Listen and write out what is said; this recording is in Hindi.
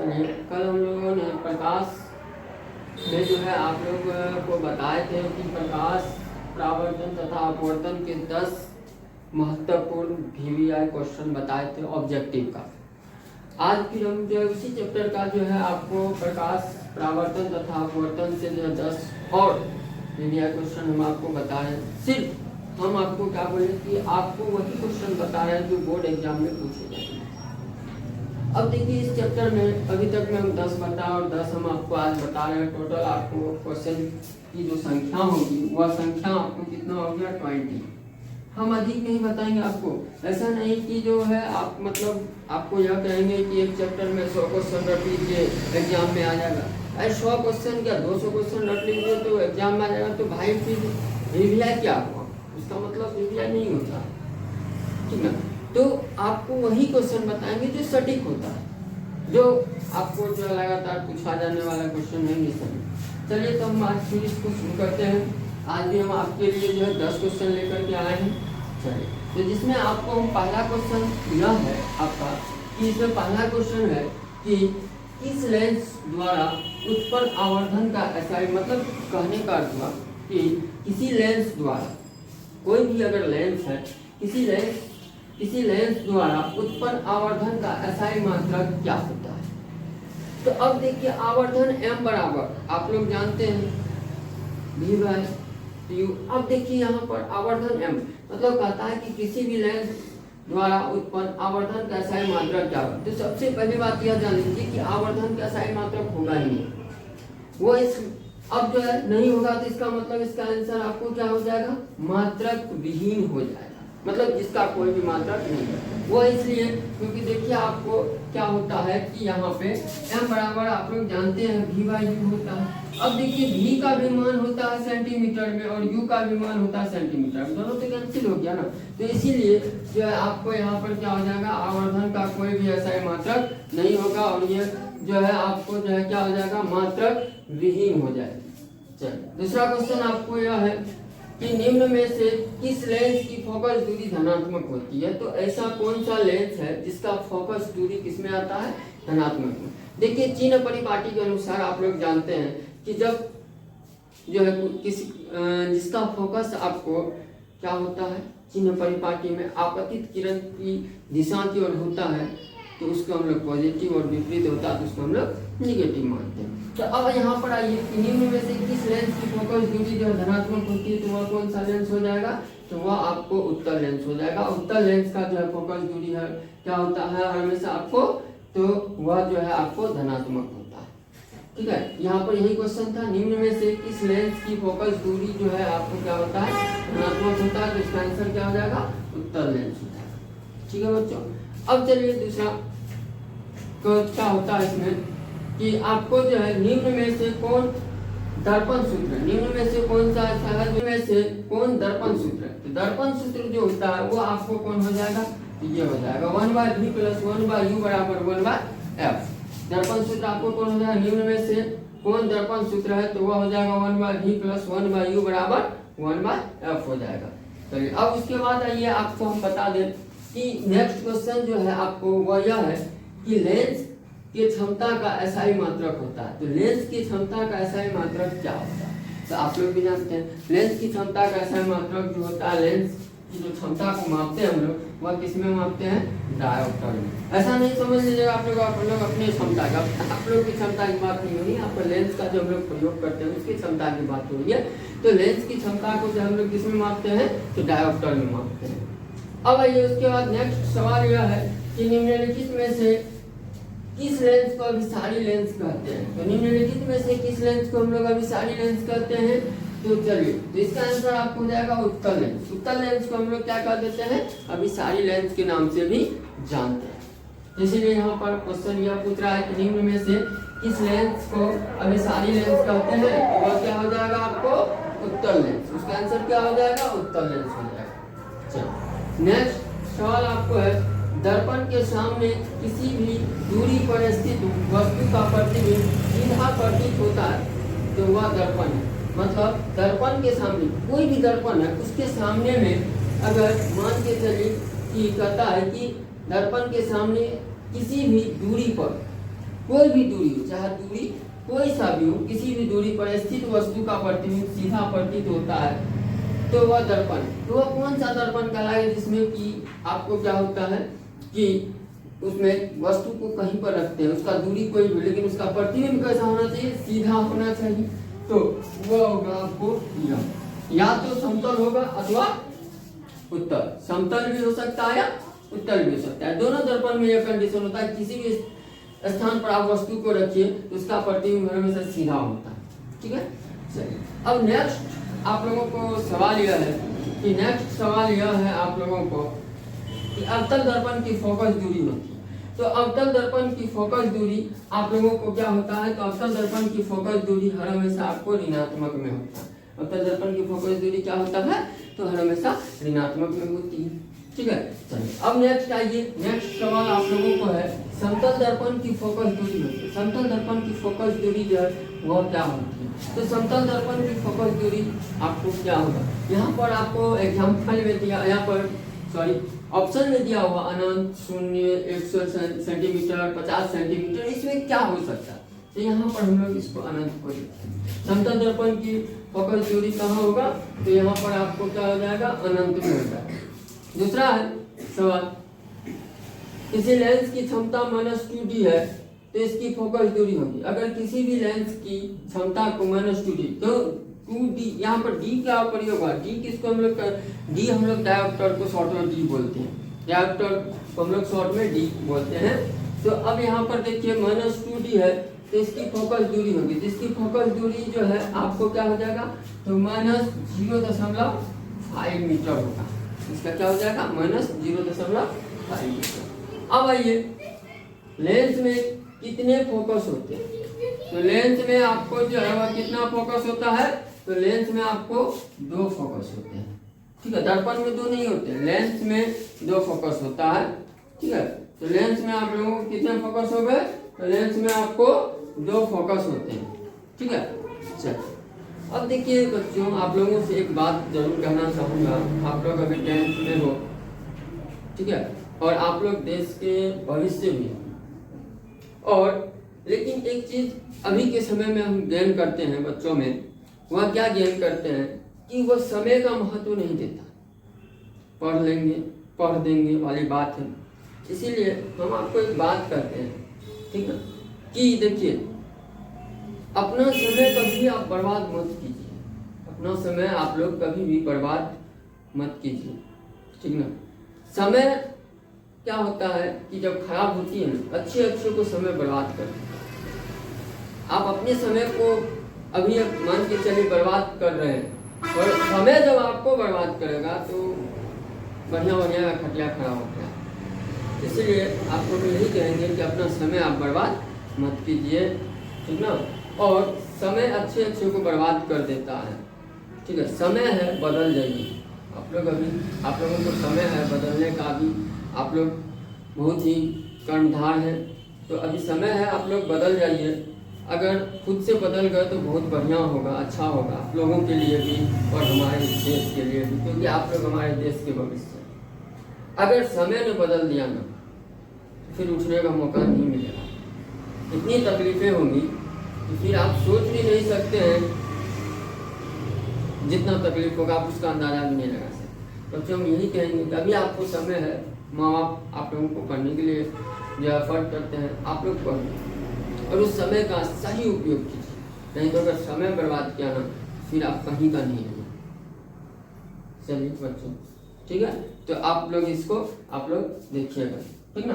चलिए कल हम लोगों ने प्रकाश में जो है आप लोग को बताए थे कि प्रकाश परावर्तन तथा अपवर्तन के 10 महत्वपूर्ण VVI क्वेश्चन बताए थे ऑब्जेक्टिव का। आज फिर हम जो उसी चैप्टर का जो है आपको प्रकाश परावर्तन तथा अपवर्तन से जो 10 और VVI क्वेश्चन हम आपको बता रहे हैं। सिर्फ हम आपको क्या बोले कि आपको वही क्वेश्चन बता रहे हैं जो बोर्ड एग्जाम में पूछे जाएंगे। अब देखिए इस चैप्टर में अभी तक में हम 10 बता और 10 हम आपको आज बता रहे हैं। टोटल आपको क्वेश्चन की जो संख्या होगी वह संख्या आपको कितना हो गया 20। हम अधिक नहीं बताएंगे आपको। ऐसा नहीं कि जो है आप मतलब आपको यह कहेंगे कि एक चैप्टर में 100 क्वेश्चन रट लीजिए एग्जाम में आ जाएगा। अरे 100 क्वेश्चन क्या 200 क्वेश्चन रट लीजिए तो एग्जाम में आ जाएगा। तो भाई फिर VVI क्या हुआ? उसका मतलब VVI नहीं होता, ठीक है। तो आपको वही क्वेश्चन बताएंगे जो सटीक होता है, जो आपको जो लगातार पूछा जाने वाला क्वेश्चन नहीं है। चलिए तो हम आज फिर इसको शुरू करते हैं। आज भी हम आपके लिए जो है 10 क्वेश्चन लेकर के आए हैं। चलिए तो जिसमें आपको पहला क्वेश्चन यह है आपका कि इसमें पहला क्वेश्चन है कि किस लेंस द्वारा उत्पन्न आवर्धन का SI, मतलब कहने का अर्थ हुआ कि किसी लेंस द्वारा, कोई भी अगर लेंस है, किसी लेंस द्वारा उत्पन्न आवर्धन का SI मात्रक क्या होता है। तो अब देखिए आवर्धन M बराबर आप लोग जानते हैं V/U। अब देखिए यहाँ पर आवर्धन M मतलब कहता है कि किसी भी लेंस द्वारा उत्पन्न आवर्धन का SI मात्रक क्या होगा। तो सबसे पहली बात यह जान लीजिए कि आवर्धन का SI मात्रक होगा ही नहीं, वो इस अब जो है नहीं होगा। तो इसका मतलब इसका आंसर आपको क्या हो जाएगा, मात्रक विहीन हो जाएगा, मतलब जिसका कोई भी मात्रक नहीं है। वो इसलिए क्योंकि देखिए आपको क्या होता है कि यहाँ पे M बराबर आप लोग जानते हैं V/U होता है। अब देखिए V का भी मान होता है सेंटीमीटर में और U का भी मान होता है सेंटीमीटर में, दोनों तो कैंसिल हो गया ना। तो इसीलिए जो है आपको यहाँ पर क्या हो जाएगा, आवर्धन का कोई भी SI मात्रक नहीं होगा और ये जो है आपको जो है क्या हो जाएगा, मात्रक विहीन हो जाएगी। चलिए दूसरा क्वेश्चन आपको यह है कि निम्न में से किस लेंस की फोकस दूरी धनात्मक होती है। तो ऐसा कौन सा लेंस है जिसका फोकस दूरी किसमें आता है, धनात्मक में। देखिए चिन्ह परिपाटी के अनुसार आप लोग जानते हैं कि जब जो है किसी जिसका फोकस आपको क्या होता है, चिन्ह परिपाटी में आपतित किरण की दिशा की ओर होता है तो उसको हम लोग पॉजिटिव और विपरीत होता है तो उसको हम लोग निगेटिव मानते हैं। तो अब यहाँ पर आइए कि निम्न में से किस लेंस की फोकस दूरी जो धनात्मक होती है तो वह कौन सा लेंस हो जाएगा, तो वह आपको उत्तल लेंस हो जाएगा। उत्तल लेंस का जो है फोकस दूरी है क्या होता है हमेशा आपको, तो वह जो है आपको धनात्मक होता है, ठीक है। यहाँ पर यही क्वेश्चन था, निम्न में से किस लेंस की फोकस दूरी जो है आपको क्या होता है, धनात्मक होता है। तो इसका आंसर क्या हो जाएगा, उत्तल लेंस हो जाएगा, ठीक है बच्चों। अब चलिए दूसरा क्या होता है इसमें कि आपको जो है निम्न में से कौन दर्पण सूत्र, निम्न में से कौन सा ऐसा है, निम्न में से कौन दर्पण सूत्र है। तो दर्पण सूत्र जो होता है वो आपको कौन हो जाएगा, तो ये हो जाएगा 1/V + 1/U = 1/F। दर्पण सूत्र आपको कौन हो जाएगा, निम्न में से कौन दर्पण सूत्र है तो वह हो जाएगा 1/V + 1/U = 1/F हो जाएगा। चलिए अब उसके बाद आइए आपको हम बता दें कि नेक्स्ट क्वेश्चन जो है आपको वह यह है कि लेंस की क्षमता का SI मात्रक होता है। तो लेंस की क्षमता का SI मात्रक क्या होता है, तो आप लोग भी जानते हैं लेंस की क्षमता का SI मात्रक जो होता है, लेंस की जो क्षमता को मापते हैं हम लोग वह किसमें मापते हैं, डायोप्टर में। ऐसा नहीं समझ लीजिएगा आप लोग अपनी क्षमता का, आप लोग की क्षमता की बात नहीं हो रही, आप लेंस का जो हम लोग प्रयोग करते हैं उसकी क्षमता की बात हो रही है। तो लेंस की क्षमता को जो हम लोग किसमें मापते हैं, तो डायोप्टर में मापते हैं। अब आइए उसके बाद नेक्स्ट सवाल यह है कि निम्नलिखित में से किस लेंस को अभिसारी लेंस कहते हैं। तो निम्नलिखित में से किस लेंस को हम लोग अभिसारी लेंस कहते हैं, तो चलिए तो इसका आंसर आपको हो जाएगा उत्तल लेंस। उत्तल लेंस को हम लोग क्या कह देते हैं, अभिसारी लेंस के नाम से भी जानते हैं। इसीलिए यहाँ पर क्वेश्चन यह पूछ रहा है कि निम्न में से किस लेंस को अभिसारी लेंस कहते हैं, तो वह क्या हो जाएगा आपको उत्तल लेंस। उसका आंसर क्या हो जाएगा, उत्तल लेंस हो जाएगा। चलो नेक्स्ट सवाल आपको है, दर्पण के सामने किसी भी दूरी पर स्थित वस्तु का प्रतिबिंब सीधा प्रतीत होता है तो वह दर्पण है। मतलब दर्पण के सामने कोई भी दर्पण है उसके सामने में अगर मान के चलिए कि कहता है कि दर्पण के सामने किसी भी दूरी पर कोई भी दूरी हो, चाहे दूरी कोई सा भी हो, किसी भी दूरी पर स्थित वस्तु का प्रतिबिंब सीधा प्रतीत होता है तो वह दर्पण, तो वह कौन सा दर्पण कहलाएगा जिसमें कि आपको क्या होता है कि उसमें वस्तु को कहीं पर रखते हैं, उसका दूरी कोई भी, लेकिन उसका प्रतिबिंब कैसा होना चाहिए, सीधा होना चाहिए। तो वह होगा आपको या तो समतल होगा अथवा उत्तल, समतल भी हो सकता है या उत्तल भी हो सकता है। दोनों दर्पण में यह कंडीशन होता है, किसी भी स्थान पर आप वस्तु को रखिए तो उसका प्रतिबिंब हमेशा सीधा होता है। ठीक है, चलिए अब नेक्स्ट आप लोगों को सवाल यह है कि नेक्स्ट सवाल यह है आप लोगों को कि अवतल दर्पण की फोकस दूरी होती है। तो अवतल दर्पण की फोकस दूरी आप लोगों को क्या होता है, तो अवतल दर्पण की फोकस दूरी हर हमेशा आपको ऋणात्मक में होता है। अवतल दर्पण की फोकस दूरी क्या होता है, तो हर हमेशा ऋणात्मक में होती है। ठीक है, चलिए अब नेक्स्ट आइए, नेक्स्ट सवाल आप लोगों को है समतल दर्पण की फोकस दूरी होती है। समतल दर्पण की फोकस दूरी जो है वह क्या होती है, तो समतल दर्पण की फोकस दूरी आपको क्या होगा, यहाँ पर आपको एग्जाम्पल में दिया, यहाँ पर सॉरी ऑप्शन में दिया हुआ अनंत, शून्य, 100 सेंटीमीटर, 50 सेंटीमीटर, इसमें क्या हो सकता है, तो यहाँ पर हम लोग इसको अनंत को लिखते हैं। समतल दर्पण की फोकस दूरी कहाँ होगा, तो यहाँ पर आपको क्या हो जाएगा, अनंत में हो जाएगा। दूसरा है सवाल, किसी लेंस की क्षमता -2d है तो इसकी फोकस दूरी होगी। अगर किसी भी लेंस की क्षमता को -2d, तो 2d, यहाँ पर d क्या प्रयोग होगा, d किसको हम लोग, d हम लोग डायोप्टर को शॉर्ट में d बोलते हैं, डायोप्टर को हम लोग शॉर्ट में d बोलते हैं। तो अब यहाँ पर देखिए -2d है तो इसकी फोकस दूरी होगी, जिसकी फोकस दूरी जो है आपको क्या हो जाएगा, तो -0.5 मीटर होगा। इसका क्या हो जाएगा, -0.5 मीटर। अब आइए लेंस में कितने फोकस होते हैं, तो लेंस में आपको जो है वह कितना फोकस होता है, तो लेंस में आपको 2 फोकस होते हैं। ठीक है, दर्पण में 2 नहीं होते, लेंस में 2 फोकस होता है। ठीक है, तो लेंस में आप लोगों को कितने फोकस हो गए, तो लेंस में आपको 2 फोकस होते हैं। ठीक है, चलिए अब देखिए बच्चों, आप लोगों से एक बात जरूर कहना चाहूँगा, आप लोग अभी 10th में हो, ठीक है, और आप लोग देश के भविष्य भी, और लेकिन एक चीज अभी के समय में हम गेन करते हैं बच्चों में, वह क्या गेन करते हैं कि वह समय का महत्व नहीं देता, पढ़ लेंगे पढ़ देंगे वाली बात है। इसीलिए हम आपको एक बात कहते हैं, ठीक है, कि देखिए अपना समय कभी आप बर्बाद मत कीजिए, अपना समय आप लोग कभी भी बर्बाद मत कीजिए, ठीक ना। समय क्या होता है कि जब खराब होती है ना, अच्छे को समय बर्बाद कर देता है। आप अपने समय को अभी मान के चलिए बर्बाद कर रहे हैं, और समय जब आपको बर्बाद करेगा तो बढ़िया खटिया खराब हो गया। इसलिए आपको तो यही कहेंगे कि अपना समय आप बर्बाद मत कीजिए, ठीक ना। और समय अच्छे को बर्बाद कर देता है, ठीक है। समय है, बदल जाइए आप लोग, अभी आप लोगों को समय है बदलने का, भी आप लोग बहुत ही कर्मधार हैं, तो अभी समय है, आप लोग बदल जाइए। अगर खुद से बदल गए तो बहुत बढ़िया होगा, अच्छा होगा आप लोगों के लिए भी और हमारे देश के लिए भी, क्योंकि आप लोग हमारे देश के भविष्य। अगर समय ने बदल दिया ना, फिर उठने का मौका नहीं मिलेगा, इतनी तकलीफें होंगी कि फिर आप सोच भी नहीं सकते हैं, जितना तकलीफ होगा आप उसका अंदाजा भी नहीं लगा सकते। बच्चों हम यही कहेंगे कि अभी आपको समय है, माँ बाप आप लोगों को पढ़ने के लिए जो एफर्ट करते हैं, आप लोग पढ़ें और उस समय का सही उपयोग कीजिए, नहीं तो अगर समय बर्बाद किया ना, फिर आप कहीं का नहीं है। चलिए बच्चों, ठीक है, तो आप लोग इसको आप लोग देखिएगा, ठीक ना।